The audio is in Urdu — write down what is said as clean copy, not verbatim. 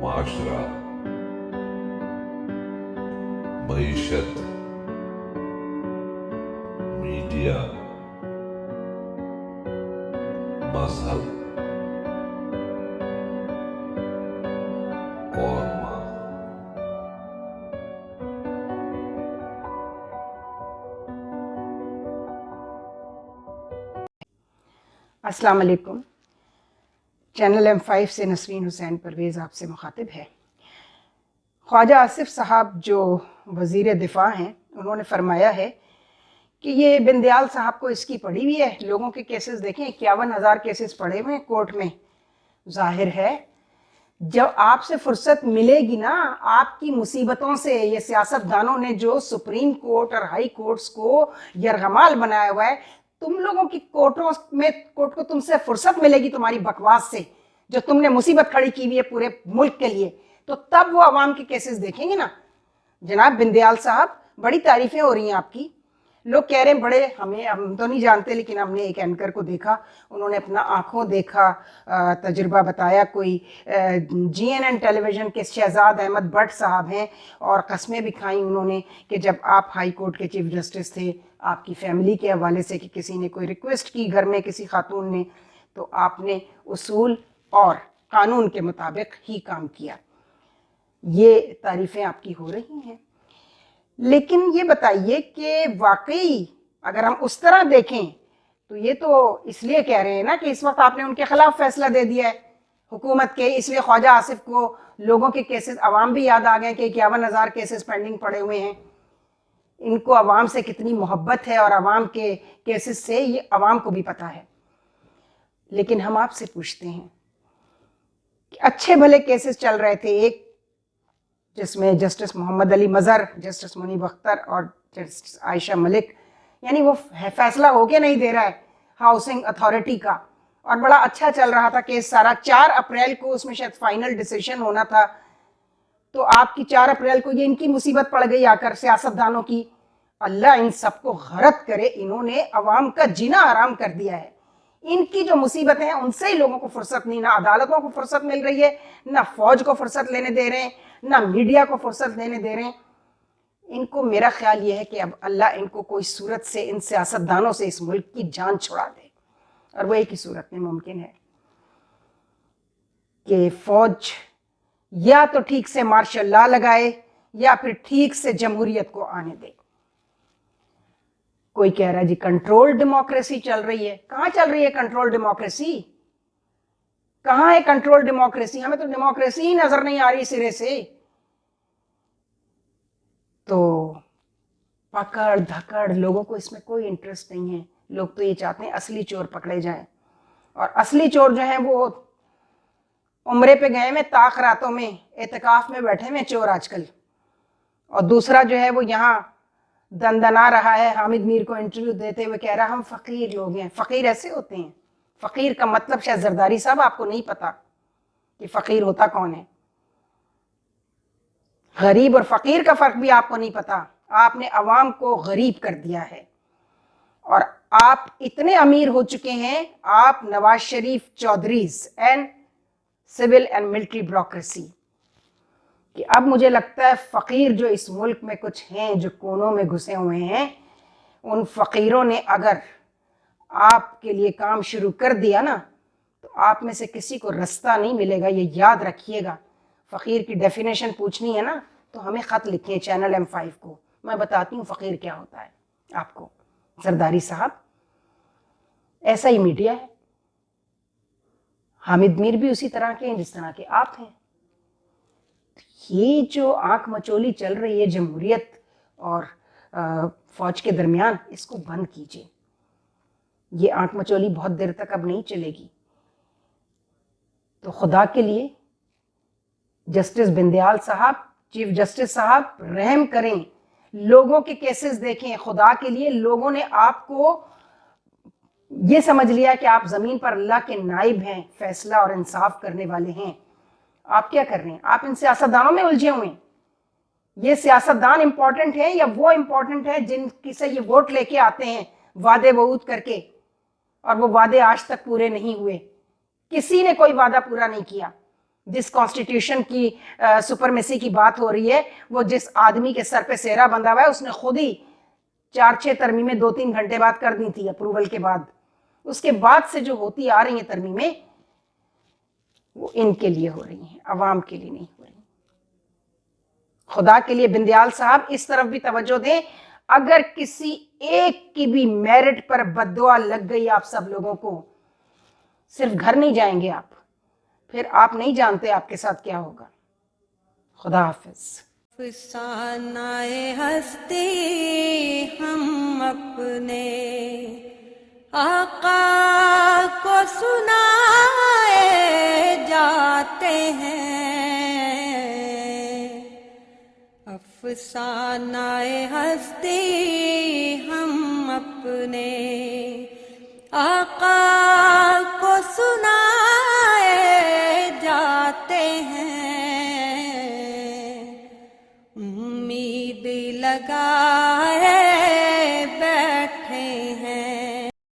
معاشرہ، معیشت، میڈیا، مذہب اور ماں۔ السلام علیکم۔ چینل M5 سے نسرین حسین پرویز آپ سے مخاطب ہے۔ خواجہ آصف صاحب جو وزیر دفاع ہیں، انہوں نے فرمایا ہے کہ یہ بندیال صاحب کو اس کی پڑی ہوئی ہے۔ لوگوں کے کیسز دیکھیں، 51,000 کیسز پڑے ہوئے ہیں کورٹ میں۔ ظاہر ہے جب آپ سے فرصت ملے گی نا آپ کی مصیبتوں سے، یہ سیاست دانوں نے جو سپریم کورٹ اور ہائی کورٹس کو یرغمال بنایا ہوا ہے، تم لوگوں کی کورٹ کو تم سے فرصت ملے گی تمہاری بکواس سے، جو تم نے مصیبت کھڑی کی ہوئی ہے پورے ملک کے لیے، تو تب وہ عوام کے کیسز دیکھیں گے نا۔ جناب بندیال صاحب، بڑی تعریفیں ہو رہی ہیں آپ کی، لوگ کہہ رہے ہیں بڑے، ہم تو نہیں جانتے، لیکن ہم نے ایک اینکر کو دیکھا، انہوں نے اپنا آنکھوں دیکھا تجربہ بتایا، کوئی GNN ٹیلی ویژن کے شہزاد احمد بٹ صاحب ہیں، اور قسمیں بھی کھائیں انہوں نے کہ جب آپ ہائی کورٹ کے چیف جسٹس تھے، آپ کی فیملی کے حوالے سے کہ کسی نے کوئی ریکویسٹ کی گھر میں کسی خاتون نے، تو آپ نے اصول اور قانون کے مطابق ہی کام کیا۔ یہ تعریفیں آپ کی ہو رہی ہیں، لیکن یہ بتائیے کہ واقعی اگر ہم اس طرح دیکھیں تو یہ تو اس لیے کہہ رہے ہیں نا کہ اس وقت آپ نے ان کے خلاف فیصلہ دے دیا ہے حکومت کے، اس لیے خواجہ آصف کو لوگوں کے کیسز، عوام بھی یاد آ گئے کہ 51,000 کیسز پینڈنگ پڑے ہوئے ہیں۔ ان کو عوام سے کتنی محبت ہے اور عوام کے کیسز سے یہ عوام کو بھی پتہ ہے۔ لیکن ہم آپ سے پوچھتے ہیں کہ اچھے بھلے کیسز چل رہے تھے، ایک جس میں جسٹس محمد علی مظہر، جسٹس منیب اختر اور جسٹس عائشہ ملک، یعنی وہ فیصلہ ہو کے نہیں دے رہا ہے ہاؤسنگ اتھارٹی کا، اور بڑا اچھا چل رہا تھا کیس سارا۔ 4 اپریل کو اس میں شاید فائنل ڈیسیشن ہونا تھا، تو آپ کی 4 اپریل کو یہ ان کی مصیبت پڑ گئی آ کر سیاست دانوں کی۔ اللہ ان سب کو غرق کرے، انہوں نے عوام کا جینا حرام کر دیا ہے۔ ان کی جو مصیبتیں ہیں ان سے ہی لوگوں کو فرصت نہیں، نہ عدالتوں کو فرصت مل رہی ہے، نہ فوج کو فرصت لینے دے رہے ہیں، نہ میڈیا کو فرصت لینے دے رہے ہیں۔ ان کو میرا خیال یہ ہے کہ اب اللہ ان کو کوئی صورت سے، ان سیاست دانوں سے اس ملک کی جان چھڑا دے، اور وہ ایک ہی صورت میں ممکن ہے کہ فوج یا تو ٹھیک سے مارشل لا لگائے یا پھر ٹھیک سے جمہوریت کو آنے دے۔ کوئی کہہ رہا ہے جی کنٹرول ڈیموکریسی چل رہی ہے۔ کہاں چل رہی ہے کنٹرول ڈیموکریسی؟ کہاں ہے کنٹرول ڈیموکریسی؟ ہمیں تو ڈیموکریسی ہی نظر نہیں آ رہی سرے سے۔ تو پکڑ دھکڑ، لوگوں کو اس میں کوئی انٹرسٹ نہیں ہے۔ لوگ تو یہ چاہتے ہیں اصلی چور پکڑے جائیں، اور اصلی چور جو ہیں وہ عمرے پہ گئے میں، طاق راتوں میں اعتکاف میں بیٹھے میں چور آج کل، اور دوسرا جو ہے وہ یہاں دندنا رہا ہے، حامد میر کو انٹرویو دیتے ہوئے کہہ رہا ہم فقیر لوگ ہیں۔ فقیر ایسے ہوتے ہیں؟ فقیر کا مطلب شاید زرداری صاحب آپ کو نہیں پتا کہ فقیر ہوتا کون ہے۔ غریب اور فقیر کا فرق بھی آپ کو نہیں پتا۔ آپ نے عوام کو غریب کر دیا ہے، اور آپ اتنے امیر ہو چکے ہیں، آپ نواز شریف چودھریز and civil and military bureaucracy, کہ اب مجھے لگتا ہے فقیر جو اس ملک میں کچھ ہیں جو کونوں میں گھسے ہوئے ہیں، ان فقیروں نے اگر آپ کے لیے کام شروع کر دیا نا تو آپ میں سے کسی کو رستہ نہیں ملے گا۔ یہ یاد رکھیے گا۔ فقیر کی ڈیفینیشن پوچھنی ہے نا تو ہمیں خط لکھیں چینل M5 کو، میں بتاتی ہوں فقیر کیا ہوتا ہے آپ کو۔ زرداری صاحب، ایسا ہی میڈیا ہے، حامد میر بھی اسی طرح کے ہیں جس طرح کے آپ ہیں۔ یہ جو آنکھ مچولی چل رہی ہے جمہوریت اور فوج کے درمیان، اس کو بند کیجیے۔ یہ آنکھ مچولی بہت دیر تک اب نہیں چلے گی۔ تو خدا کے لیے جسٹس بندیال صاحب، چیف جسٹس صاحب، رحم کریں، لوگوں کے کیسز دیکھیں۔ خدا کے لیے لوگوں نے آپ کو یہ سمجھ لیا کہ آپ زمین پر اللہ کے نائب ہیں، فیصلہ اور انصاف کرنے والے ہیں۔ آپ کیا کر رہے ہیں؟ آپ ان سیاست دانوں میں الجھے ہوئے ہیں۔ یہ سیاست دان امپورٹنٹ ہے یا وہ امپورٹنٹ ہے جن کی سے یہ ووٹ لے کے آتے ہیں وعدے وعود کر کے، اور وہ وعدے آج تک پورے نہیں ہوئے؟ کسی نے کوئی وعدہ پورا نہیں کیا۔ جس کانسٹیٹیوشن کی سپرمیسی کی بات ہو رہی ہے، وہ جس آدمی کے سر پہ سہرا بندھا ہوا ہے اس نے خود ہی 4-6 ترمیمیں 2-3 گھنٹے بعد کر دی تھی اپروول کے بعد. اس کے بعد سے جو ہوتی آ رہی ہیں ترمیمیں وہ ان کے لیے ہو رہی ہیں، عوام کے لیے نہیں ہو رہی. خدا کے لیے بندیال صاحب اس طرف بھی توجہ دیں. اگر کسی ایک کی بھی میرٹ پر بد دعا لگ گئی آپ سب لوگوں کو، صرف گھر نہیں جائیں گے آپ، پھر آپ نہیں جانتے آپ کے ساتھ کیا ہوگا. خدا حافظ. افسانۂ ہستی ہم اپنے آقا کو سنائے جاتے ہیں. افسانۂ ہستی ہم اپنے آقا کو سنائے جاتے ہیں. امید لگائے